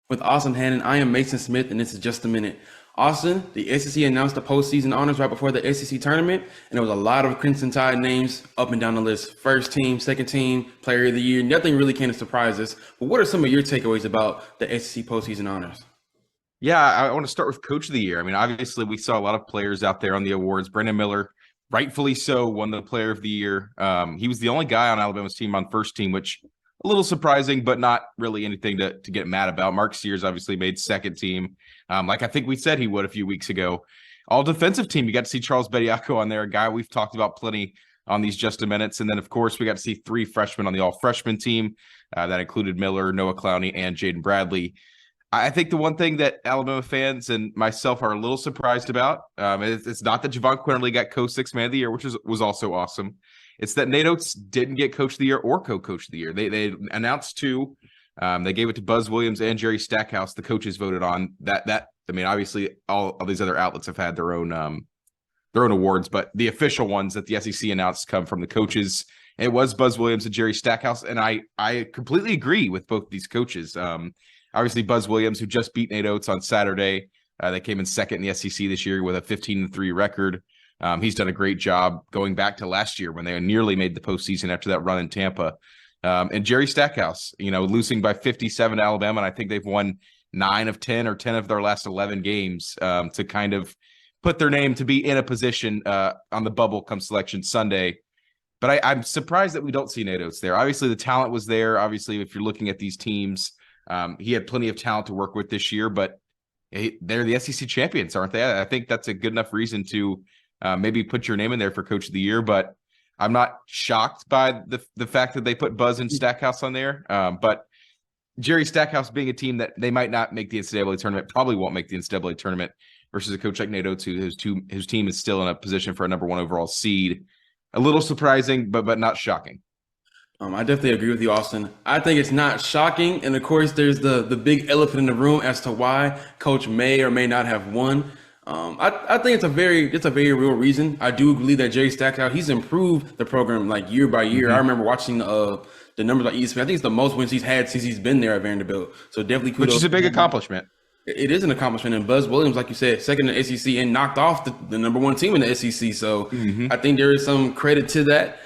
With Austin Hannon, I am Mason Smith, and this is Just a Minute. Austin, the SEC announced the postseason honors right before the SEC tournament, and there was a lot of Crimson Tide names up and down the list. First team, second team, player of the year. Nothing really came to surprise us. But what are some of your takeaways about the SEC postseason honors? Yeah, I want to start with Coach of the Year. I mean, obviously, we saw a lot of players out there on the awards. Brandon Miller, rightfully so, won the Player of the Year. He was the only guy on Alabama's team on first team, which a little surprising, but not really anything to get mad about. Mark Sears obviously made second team, like I think we said he would a few weeks ago. All defensive team, you got to see Charles Bediako on there, a guy we've talked about plenty on these Just a Minutes. And then, of course, we got to see three freshmen on the all-freshman team. That included Miller, Noah Clowney, and Jaden Bradley. I think the one thing that Alabama fans and myself are a little surprised about, it's not that Javon Quinterly got co-six man of the year, which was also awesome. It's that Nate Oates didn't get coach of the year or co-coach of the year. They announced two. They gave it to Buzz Williams and Jerry Stackhouse. The coaches voted on that. I mean, obviously, all these other outlets have had their own awards, but the official ones that the SEC announced come from the coaches. It was Buzz Williams and Jerry Stackhouse, and I completely agree with both these coaches. Obviously, Buzz Williams, who just beat Nate Oates on Saturday. They came in second in the SEC this year with a 15-3 record. He's done a great job going back to last year when they nearly made the postseason after that run in Tampa. And Jerry Stackhouse, losing by 57 to Alabama, and I think they've won 9 of 10 or 10 of their last 11 games to kind of put their name to be in a position on the bubble come Selection Sunday. But I'm surprised that we don't see Nate Oates there. Obviously, the talent was there. Obviously, if you're looking at these teams, he had plenty of talent to work with this year, but they're the SEC champions, aren't they? I think that's a good enough reason to maybe put your name in there for Coach of the Year, but I'm not shocked by the fact that they put Buzz and Stackhouse on there. But Jerry Stackhouse being a team that they might not make the NCAA tournament, probably won't make the NCAA tournament versus a coach like Nate Oates, whose team is still in a position for a number one overall seed. A little surprising, but not shocking. I definitely agree with you, Austin. I think it's not shocking. And of course, there's the big elephant in the room as to why Coach may or may not have won. I think it's a very real reason. I do believe that Jerry Stackhouse, he's improved the program like year by year. I remember watching the numbers on ESPN. I think it's the most wins he's had since he's been there at Vanderbilt. So definitely kudos. Which is a big accomplishment. It is an accomplishment. And Buzz Williams, like you said, second in the SEC and knocked off the number one team in the SEC. So I think there is some credit to that.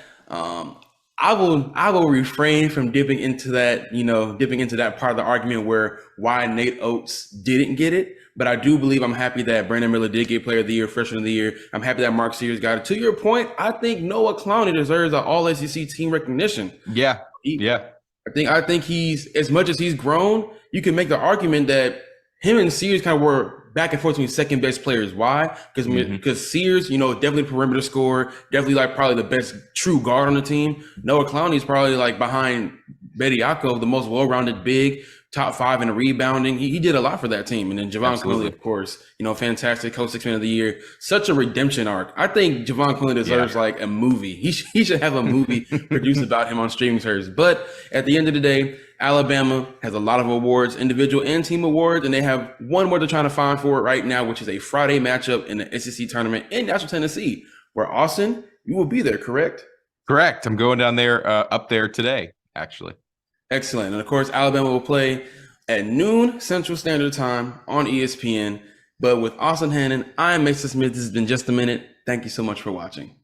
I will refrain from dipping into that part of the argument where why Nate Oates didn't get it. But I do believe I'm happy that Brandon Miller did get Player of the Year, Freshman of the Year. I'm happy that Mark Sears got it. To your point, I think Noah Clowney deserves an All SEC team recognition. Yeah. I think he's, as much as he's grown, you can make the argument that him and Sears kind of were back and forth between second best players. Why? Because Sears, definitely perimeter scorer, definitely like probably the best true guard on the team. Noah Clowney is probably like behind Bediako, the most well-rounded big, top 5 in the rebounding. He did a lot for that team. And then Javon Quinterly, of course, fantastic co-six man of the year. Such a redemption arc. I think Javon Quinterly deserves like a movie. He should have a movie produced about him on streaming service. But at the end of the day, Alabama has a lot of awards, individual and team awards, and they have one more they're trying to find for it right now, which is a Friday matchup in the SEC tournament in Nashville, Tennessee, where Austin, you will be there, correct? Correct. I'm going down there, up there today, actually. Excellent. And of course, Alabama will play at noon Central Standard Time on ESPN. But with Austin Hannon, I'm Mason Smith. This has been Just a Minute. Thank you so much for watching.